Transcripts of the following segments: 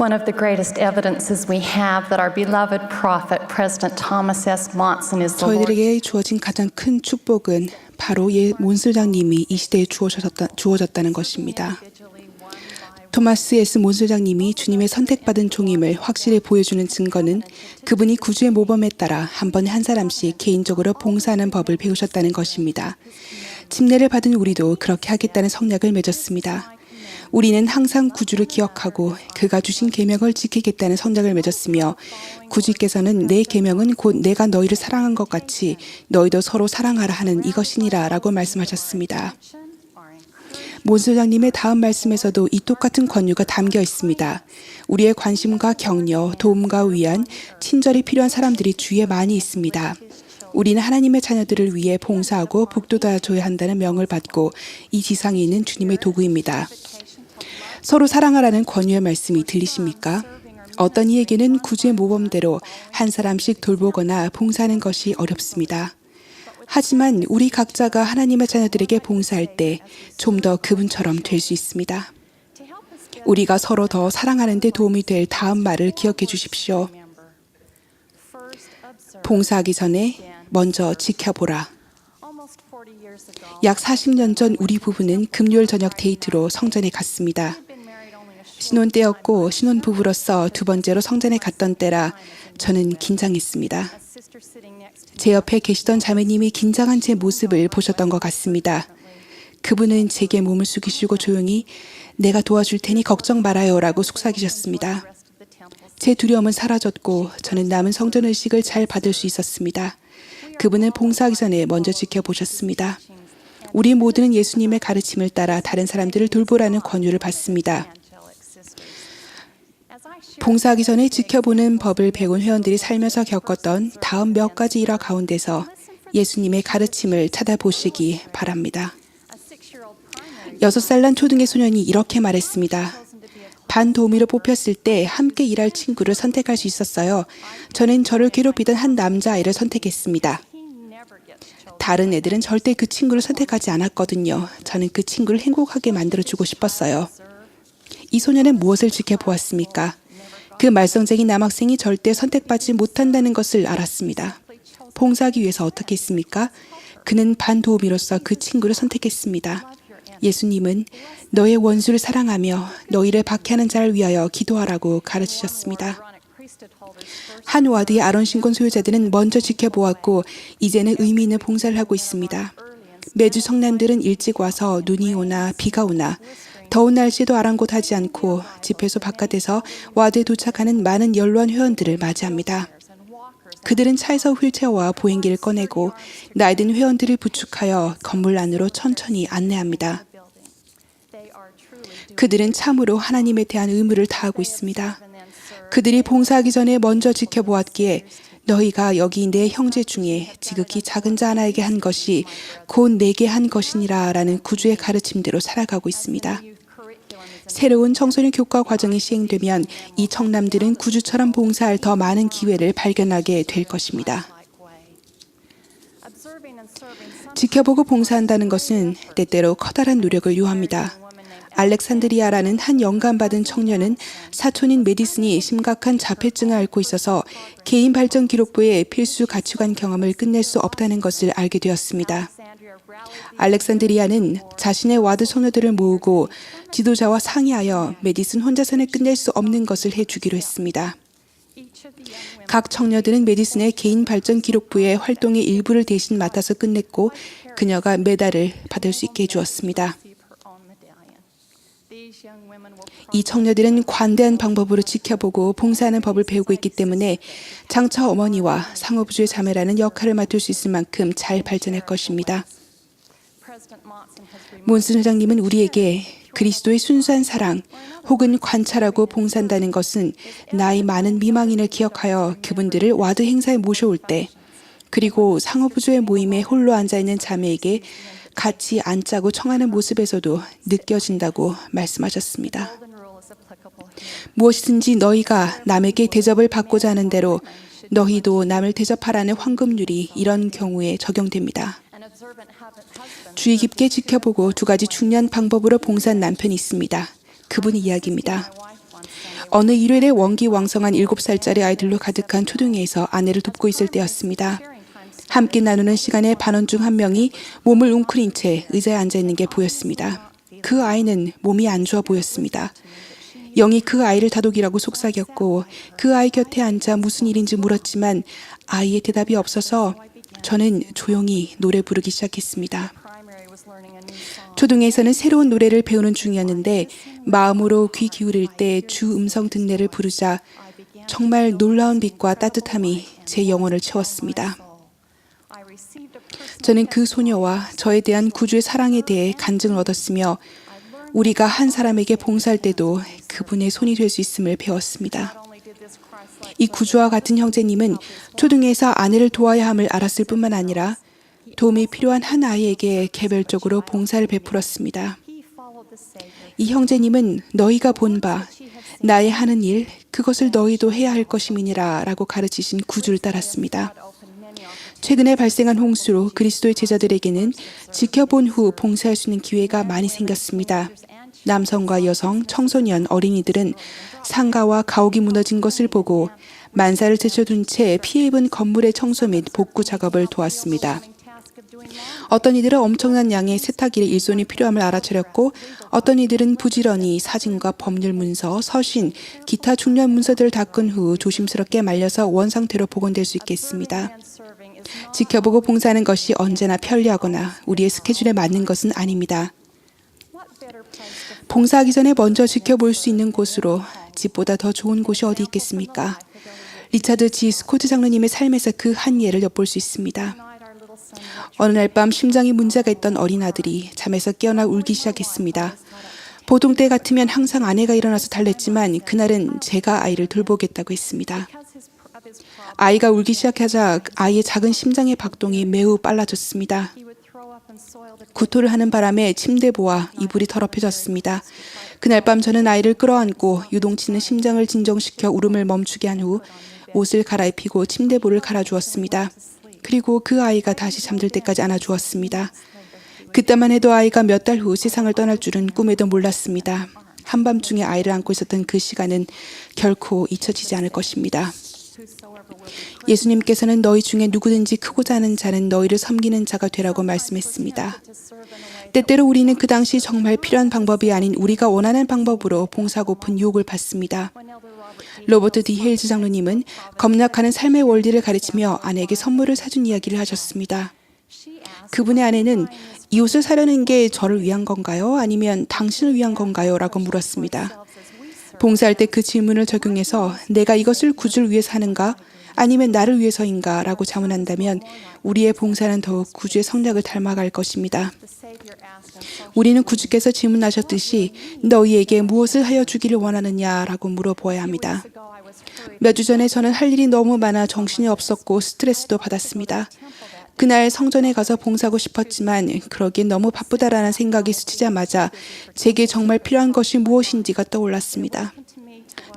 One of the greatest evidences we have that our beloved prophet, President Thomas S. Monson, is the Lord. 저희들에게 주어진 가장 큰 축복은 바로 몬스장님이 이 시대에 주어졌다는 것입니다. 토마스 S. 몬스장님이 주님의 선택받은 종임을 확실히 보여주는 증거는 그분이 구주의 모범에 따라 한 번에 한 사람씩 개인적으로 봉사하는 법을 배우셨다는 것입니다. 침례를 받은 우리도 그렇게 하겠다는 성약을 맺었습니다. 우리는 항상 구주를 기억하고 그가 주신 계명을 지키겠다는 성약을 맺었으며 구주께서는 내 계명은 곧 내가 너희를 사랑한 것 같이 너희도 서로 사랑하라 하는 이것이니라 라고 말씀하셨습니다. 몬스장님의 다음 말씀에서도 이 똑같은 권유가 담겨 있습니다. 우리의 관심과 격려, 도움과 위안, 친절이 필요한 사람들이 주위에 많이 있습니다. 우리는 하나님의 자녀들을 위해 봉사하고 북돋아줘야 한다는 명을 받고 이 지상에 있는 주님의 도구입니다. 서로 사랑하라는 권유의 말씀이 들리십니까? 어떤 이에게는 구주의 모범대로 한 사람씩 돌보거나 봉사하는 것이 어렵습니다. 하지만 우리 각자가 하나님의 자녀들에게 봉사할 때 좀 더 그분처럼 될 수 있습니다. 우리가 서로 더 사랑하는 데 도움이 될 다음 말을 기억해 주십시오. 봉사하기 전에 먼저 지켜보라. 약 40년 전 우리 부부는 금요일 저녁 데이트로 성전에 갔습니다. 신혼 때였고 신혼 부부로서 두 번째로 성전에 갔던 때라 저는 긴장했습니다. 제 옆에 계시던 자매님이 긴장한 제 모습을 보셨던 것 같습니다. 그분은 제게 몸을 숙이시고 조용히 내가 도와줄 테니 걱정 말아요 라고 속삭이셨습니다. 제 두려움은 사라졌고 저는 남은 성전 의식을 잘 받을 수 있었습니다. 그분은 봉사하기 전에 먼저 지켜보셨습니다. 우리 모두는 예수님의 가르침을 따라 다른 사람들을 돌보라는 권유를 받습니다. 봉사하기 전에 지켜보는 법을 배운 회원들이 살면서 겪었던 다음 몇 가지 일화 가운데서 예수님의 가르침을 찾아보시기 바랍니다. 6살 난 초등의 소년이 이렇게 말했습니다. 반도우미로 뽑혔을 때 함께 일할 친구를 선택할 수 있었어요. 저는 저를 괴롭히던 한 남자아이를 선택했습니다. 다른 애들은 절대 그 친구를 선택하지 않았거든요. 저는 그 친구를 행복하게 만들어주고 싶었어요. 이 소년은 무엇을 지켜보았습니까? 그 말썽쟁이 남학생이 절대 선택받지 못한다는 것을 알았습니다. 봉사하기 위해서 어떻게 했습니까? 그는 반도우미로서 그 친구를 선택했습니다. 예수님은 너의 원수를 사랑하며 너희를 박해하는 자를 위하여 기도하라고 가르치셨습니다. 한 와드의 아론 신권 소유자들은 먼저 지켜보았고 이제는 의미 있는 봉사를 하고 있습니다. 매주 성남들은 일찍 와서 눈이 오나 비가 오나 더운 날씨에도 아랑곳하지 않고 집회소 바깥에서 와드에 도착하는 많은 연로한 회원들을 맞이합니다. 그들은 차에서 휠체어와 보행기를 꺼내고 나이든 회원들을 부축하여 건물 안으로 천천히 안내합니다. 그들은 참으로 하나님에 대한 의무를 다하고 있습니다. 그들이 봉사하기 전에 먼저 지켜보았기에 너희가 여기 내 형제 중에 지극히 작은 자 하나에게 한 것이 곧 내게 한 것이니라 라는 구주의 가르침대로 살아가고 있습니다. 새로운 청소년 교과 과정이 시행되면 이 청남들은 구주처럼 봉사할 더 많은 기회를 발견하게 될 것입니다. 지켜보고 봉사한다는 것은 때때로 커다란 노력을 요합니다. 알렉산드리아라는 한 영감받은 청년은 사촌인 메디슨이 심각한 자폐증을 앓고 있어서 개인 발전 기록부의 필수 가치관 경험을 끝낼 수 없다는 것을 알게 되었습니다. 알렉산드리아는 자신의 와드 소녀들을 모으고 지도자와 상의하여 메디슨 혼자서는 끝낼 수 없는 것을 해주기로 했습니다. 각 청녀들은 메디슨의 개인 발전 기록부의 활동의 일부를 대신 맡아서 끝냈고 그녀가 메달을 받을 수 있게 해주었습니다. 이 청녀들은 관대한 방법으로 지켜보고 봉사하는 법을 배우고 있기 때문에 장차 어머니와 상호부주의 자매라는 역할을 맡을 수 있을 만큼 잘 발전할 것입니다. 몬슨 회장님은 우리에게 그리스도의 순수한 사랑 혹은 관찰하고 봉사한다는 것은 나이 많은 미망인을 기억하여 그분들을 와드 행사에 모셔올 때 그리고 상호부주의 모임에 홀로 앉아있는 자매에게 같이 앉자고 청하는 모습에서도 느껴진다고 말씀하셨습니다. 무엇이든지 너희가 남에게 대접을 받고자 하는 대로 너희도 남을 대접하라는 황금률이 이런 경우에 적용됩니다. 주의 깊게 지켜보고 두 가지 중요한 방법으로 봉사한 남편이 있습니다. 그분의 이야기입니다. 어느 일요일에 원기왕성한 7살짜리 아이들로 가득한 초등회에서 아내를 돕고 있을 때였습니다. 함께 나누는 시간에 반원 중 한 명이 몸을 웅크린 채 의자에 앉아 있는 게 보였습니다. 그 아이는 몸이 안 좋아 보였습니다. 영이 그 아이를 다독이라고 속삭였고 그 아이 곁에 앉아 무슨 일인지 물었지만 아이의 대답이 없어서 저는 조용히 노래 부르기 시작했습니다. 초등에서는 새로운 노래를 배우는 중이었는데 마음으로 귀 기울일 때 주 음성 듣네를 부르자 정말 놀라운 빛과 따뜻함이 제 영혼을 채웠습니다. 저는 그 소녀와 저에 대한 구주의 사랑에 대해 간증을 얻었으며 우리가 한 사람에게 봉사할 때도 그분의 손이 될 수 있음을 배웠습니다. 이 구주와 같은 형제님은 초등에서 아내를 도와야 함을 알았을 뿐만 아니라 도움이 필요한 한 아이에게 개별적으로 봉사를 베풀었습니다. 이 형제님은 너희가 본 바 나의 하는 일 그것을 너희도 해야 할 것임이니라 라고 가르치신 구주를 따랐습니다. 최근에 발생한 홍수로 그리스도의 제자들에게는 지켜본 후 봉사할 수 있는 기회가 많이 생겼습니다. 남성과 여성, 청소년, 어린이들은 상가와 가옥이 무너진 것을 보고 만사를 제쳐둔 채 피해 입은 건물의 청소 및 복구 작업을 도왔습니다. 어떤 이들은 엄청난 양의 세탁일의 일손이 필요함을 알아차렸고 어떤 이들은 부지런히 사진과 법률 문서, 서신, 기타 중요한 문서들을 닦은 후 조심스럽게 말려서 원상태로 복원될 수 있겠습니다. 지켜보고 봉사하는 것이 언제나 편리하거나 우리의 스케줄에 맞는 것은 아닙니다. 봉사하기 전에 먼저 지켜볼 수 있는 곳으로 집보다 더 좋은 곳이 어디 있겠습니까? 리차드 G. 스코트 장로님의 삶에서 그 한 예를 엿볼 수 있습니다. 어느 날 밤 심장에 문제가 있던 어린 아들이 잠에서 깨어나 울기 시작했습니다. 보통 때 같으면 항상 아내가 일어나서 달랬지만 그날은 제가 아이를 돌보겠다고 했습니다. 아이가 울기 시작하자 아이의 작은 심장의 박동이 매우 빨라졌습니다. 구토를 하는 바람에 침대보와 이불이 더럽혀졌습니다. 그날 밤 저는 아이를 끌어안고 유동치는 심장을 진정시켜 울음을 멈추게 한 후 옷을 갈아입히고 침대보를 갈아주었습니다. 그리고 그 아이가 다시 잠들 때까지 안아주었습니다. 그때만 해도 아이가 몇 달 후 세상을 떠날 줄은 꿈에도 몰랐습니다. 한밤중에 아이를 안고 있었던 그 시간은 결코 잊혀지지 않을 것입니다. 예수님께서는 너희 중에 누구든지 크고자 하는 자는 너희를 섬기는 자가 되라고 말씀했습니다. 때때로 우리는 그 당시 정말 필요한 방법이 아닌 우리가 원하는 방법으로 봉사하고픈 유혹을 받습니다. 로버트 D. 헤일즈 장로님은 검락하는 삶의 원리를 가르치며 아내에게 선물을 사준 이야기를 하셨습니다. 그분의 아내는 이 옷을 사려는 게 저를 위한 건가요? 아니면 당신을 위한 건가요? 라고 물었습니다. 봉사할 때 그 질문을 적용해서 내가 이것을 구주를 위해서 하는가? 아니면 나를 위해서인가? 라고 자문한다면 우리의 봉사는 더욱 구주의 성략을 닮아갈 것입니다. 우리는 구주께서 질문하셨듯이 너희에게 무엇을 하여 주기를 원하느냐? 라고 물어보아야 합니다. 몇 주 전에 저는 할 일이 너무 많아 정신이 없었고 스트레스도 받았습니다. 그날 성전에 가서 봉사하고 싶었지만 그러기엔 너무 바쁘다라는 생각이 스치자마자 제게 정말 필요한 것이 무엇인지가 떠올랐습니다.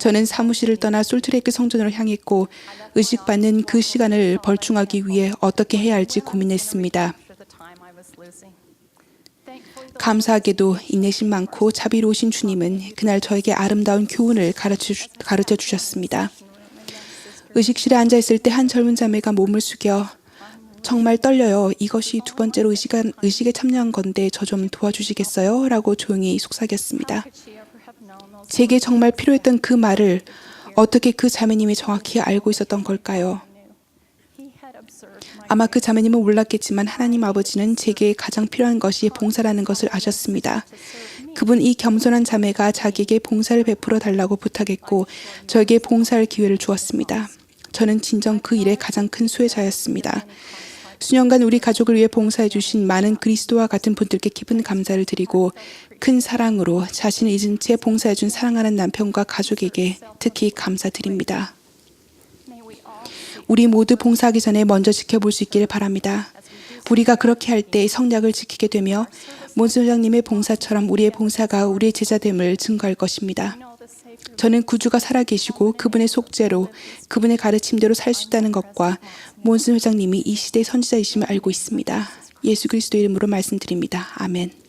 저는 사무실을 떠나 솔트레이크 성전으로 향했고 의식받는 그 시간을 벌충하기 위해 어떻게 해야 할지 고민했습니다. 감사하게도 인내심 많고 자비로우신 주님은 그날 저에게 아름다운 교훈을 가르쳐 주셨습니다. 의식실에 앉아있을 때 한 젊은 자매가 몸을 숙여 정말 떨려요. 이것이 두 번째로 의식에 참여한 건데 저 좀 도와주시겠어요? 라고 조용히 속삭였습니다. 제게 정말 필요했던 그 말을 어떻게 그 자매님이 정확히 알고 있었던 걸까요? 아마 그 자매님은 몰랐겠지만 하나님 아버지는 제게 가장 필요한 것이 봉사라는 것을 아셨습니다. 그분 이 겸손한 자매가 자기에게 봉사를 베풀어 달라고 부탁했고 저에게 봉사할 기회를 주었습니다. 저는 진정 그 일의 가장 큰 수혜자였습니다. 수년간 우리 가족을 위해 봉사해 주신 많은 그리스도와 같은 분들께 깊은 감사를 드리고 큰 사랑으로 자신을 잊은 채 봉사해 준 사랑하는 남편과 가족에게 특히 감사드립니다. 우리 모두 봉사하기 전에 먼저 지켜볼 수 있기를 바랍니다. 우리가 그렇게 할 때 성략을 지키게 되며 몬스 회장님의 봉사처럼 우리의 봉사가 우리의 제자됨을 증거할 것입니다. 저는 구주가 살아계시고 그분의 속죄로 그분의 가르침대로 살 수 있다는 것과 몬스 회장님이 이 시대의 선지자이심을 알고 있습니다. 예수 그리스도 이름으로 말씀드립니다. 아멘.